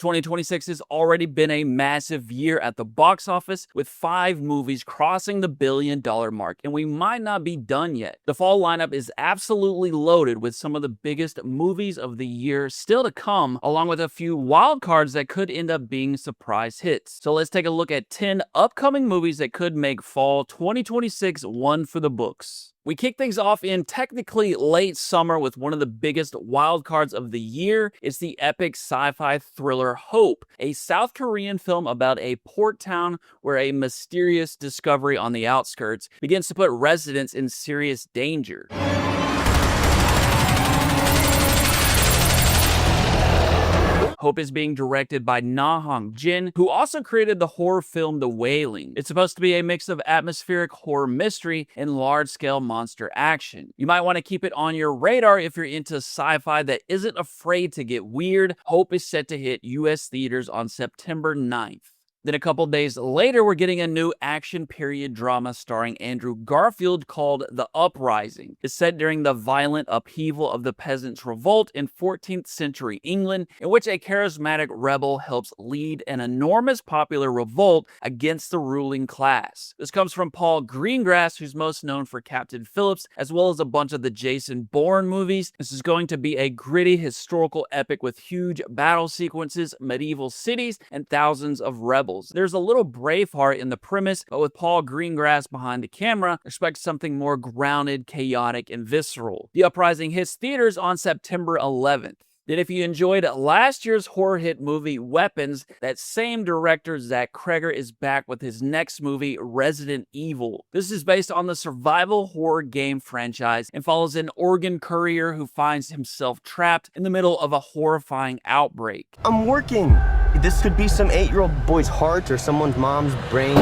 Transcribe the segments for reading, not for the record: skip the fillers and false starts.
2026 has already been a massive year at the box office, with 5 movies crossing the billion-dollar mark, and we might not be done yet. The fall lineup is absolutely loaded with some of the biggest movies of the year still to come, along with a few wild cards that could end up being surprise hits. So let's take a look at 10 upcoming movies that could make fall 2026 one for the books. We kick things off in technically late summer with one of the biggest wild cards of the year. It's the epic sci-fi thriller Hope, a South Korean film about a port town where a mysterious discovery on the outskirts begins to put residents in serious danger. Hope is being directed by Na Hong-jin, who also created the horror film The Wailing. It's supposed to be a mix of atmospheric horror mystery and large-scale monster action. You might want to keep it on your radar if you're into sci-fi that isn't afraid to get weird. Hope is set to hit US theaters on September 9th. Then a couple days later, we're getting a new action period drama starring Andrew Garfield called The Uprising. It's set during the violent upheaval of the Peasants' Revolt in 14th century England, in which a charismatic rebel helps lead an enormous popular revolt against the ruling class. This comes from Paul Greengrass, who's most known for Captain Phillips, as well as a bunch of the Jason Bourne movies. This is going to be a gritty historical epic with huge battle sequences, medieval cities, and thousands of rebels. There's a little Braveheart in the premise, but with Paul Greengrass behind the camera, expect something more grounded, chaotic, and visceral. The Uprising hits theaters on September 11th. Then if you enjoyed last year's horror hit movie Weapons, that same director Zach Cregger is back with his next movie Resident Evil. This is based on the survival horror game franchise and follows an organ courier who finds himself trapped in the middle of a horrifying outbreak. I'm working. This could be some 8-year-old boy's heart or someone's mom's brain.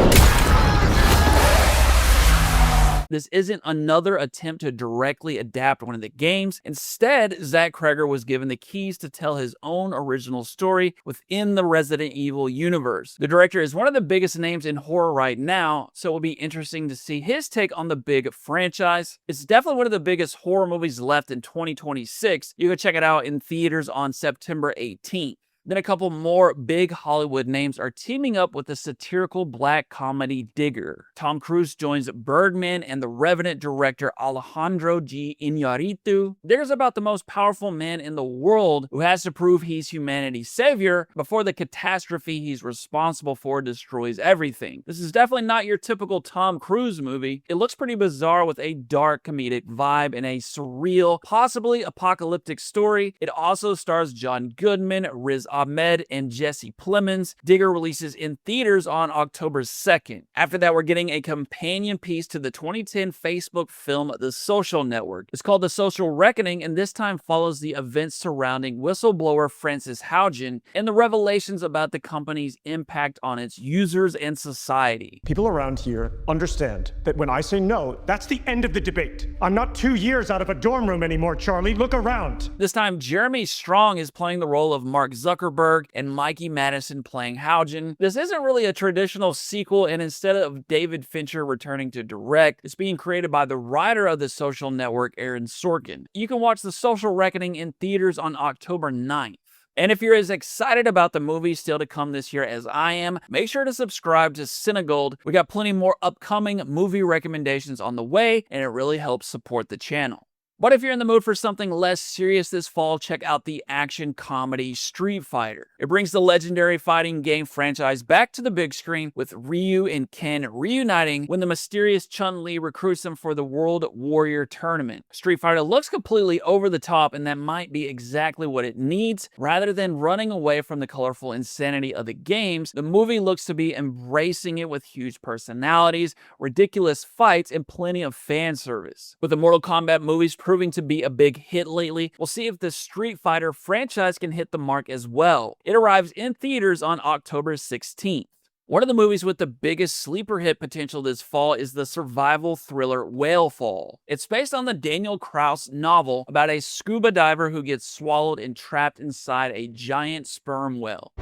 This isn't another attempt to directly adapt one of the games. Instead, Zach Cregger was given the keys to tell his own original story within the Resident Evil universe. The director is one of the biggest names in horror right now, so it will be interesting to see his take on the big franchise. It's definitely one of the biggest horror movies left in 2026. You can check it out in theaters on September 18th. Then a couple more big Hollywood names are teaming up with the satirical black comedy Digger. Tom Cruise joins Birdman and the Revenant director Alejandro G. Iñárritu. Digger's about the most powerful man in the world who has to prove he's humanity's savior before the catastrophe he's responsible for destroys everything. This is definitely not your typical Tom Cruise movie. It looks pretty bizarre with a dark comedic vibe and a surreal, possibly apocalyptic story. It also stars John Goodman, Riz Ahmed, and Jesse Plemons. Digger releases in theaters on October 2nd. After that, we're getting a companion piece to the 2010 Facebook film The Social Network. It's called The Social Reckoning, and this time follows the events surrounding whistleblower Frances Haugen and the revelations about the company's impact on its users and society. People around here understand that when I say no, that's the end of the debate. I'm not 2 years out of a dorm room anymore, Charlie. Look around. This time, Jeremy Strong is playing the role of Mark Zuckerberg and Mikey Madison playing Haugen. This isn't really a traditional sequel, and instead of David Fincher returning to direct, it's being created by the writer of The Social Network, Aaron Sorkin. You can watch The Social Reckoning in theaters on October 9th. And if you're as excited about the movies still to come this year as I am, make sure to subscribe to CineGold. We got plenty more upcoming movie recommendations on the way, and it really helps support the channel. But if you're in the mood for something less serious this fall, check out the action comedy Street Fighter. It brings the legendary fighting game franchise back to the big screen, with Ryu and Ken reuniting when the mysterious Chun-Li recruits them for the World Warrior Tournament. Street Fighter looks completely over the top, and that might be exactly what it needs. Rather than running away from the colorful insanity of the games, the movie looks to be embracing it with huge personalities, ridiculous fights, and plenty of fan service. With the Mortal Kombat movies proving to be a big hit lately, we'll see if the Street Fighter franchise can hit the mark as well. It arrives in theaters on October 16th. One of the movies with the biggest sleeper hit potential this fall is the survival thriller Whalefall. It's based on the Daniel Kraus novel about a scuba diver who gets swallowed and trapped inside a giant sperm whale.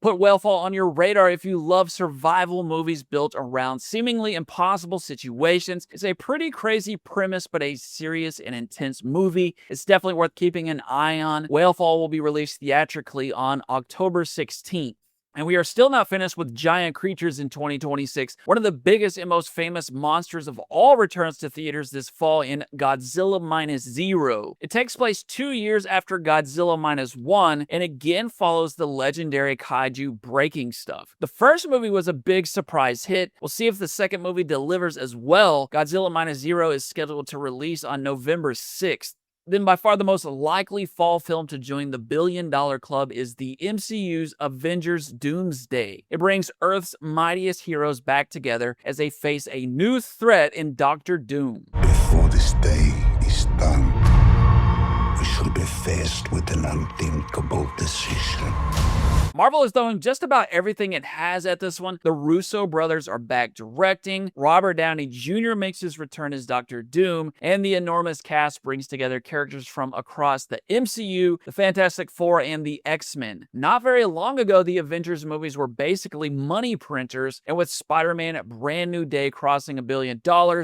Put Whalefall on your radar if you love survival movies built around seemingly impossible situations. It's a pretty crazy premise, but a serious and intense movie. It's definitely worth keeping an eye on. Whalefall will be released theatrically on October 16th. And we are still not finished with giant creatures in 2026. One of the biggest and most famous monsters of all returns to theaters this fall in Godzilla Minus Zero. It takes place 2 years after Godzilla Minus One, and again follows the legendary kaiju breaking stuff. The first movie was a big surprise hit. We'll see if the second movie delivers as well. Godzilla Minus Zero is scheduled to release on November 6th. Then by far the most likely fall film to join the billion-dollar club is the MCU's Avengers Doomsday. It brings Earth's mightiest heroes back together as they face a new threat in Doctor Doom. Before this day is done, we shall be faced with an unthinkable decision. Marvel is throwing just about everything it has at this one. The Russo brothers are back directing, Robert Downey Jr. makes his return as Doctor Doom, and the enormous cast brings together characters from across the MCU, the Fantastic Four, and the X-Men. Not very long ago, the Avengers movies were basically money printers, and with Spider-Man Brand New Day crossing $1 billion,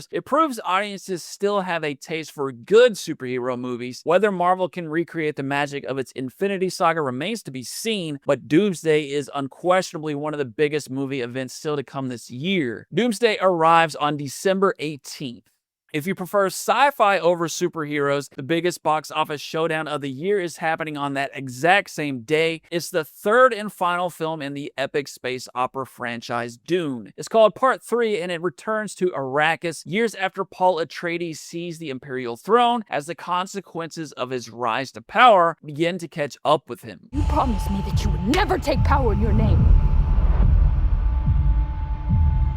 it proves audiences still have a taste for good superhero movies. Whether Marvel can recreate the magic of its Infinity Saga remains to be seen, but Doomsday is unquestionably one of the biggest movie events still to come this year. Doomsday arrives on December 18th. If you prefer sci-fi over superheroes, the biggest box office showdown of the year is happening on that exact same day. It's the third and final film in the epic space opera franchise Dune. It's called Part 3, and it returns to Arrakis years after Paul Atreides seized the Imperial throne as the consequences of his rise to power begin to catch up with him. You promised me that you would never take power in your name.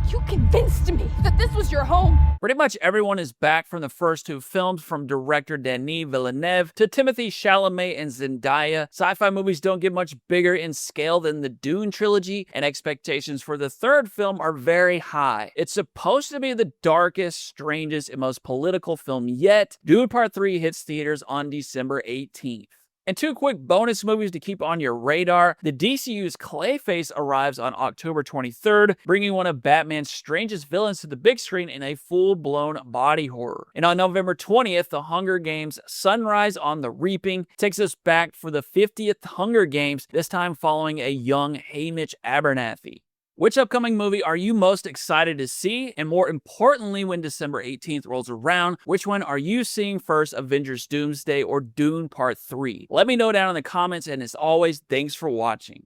You convinced me that this was your home. Pretty much everyone is back from the first two films, from director Denis Villeneuve to Timothée Chalamet and Zendaya. Sci-fi movies don't get much bigger in scale than the Dune trilogy, and expectations for the third film are very high. It's supposed to be the darkest, strangest, and most political film yet. Dune Part 3 hits theaters on December 18th. And two quick bonus movies to keep on your radar. The DCU's Clayface arrives on October 23rd, bringing one of Batman's strangest villains to the big screen in a full-blown body horror. And on November 20th, The Hunger Games Sunrise on the Reaping takes us back for the 50th Hunger Games, this time following a young Haymitch Abernathy. Which upcoming movie are you most excited to see? And more importantly, when December 18th rolls around, which one are you seeing first, Avengers Doomsday or Dune Part 3? Let me know down in the comments, and as always, thanks for watching.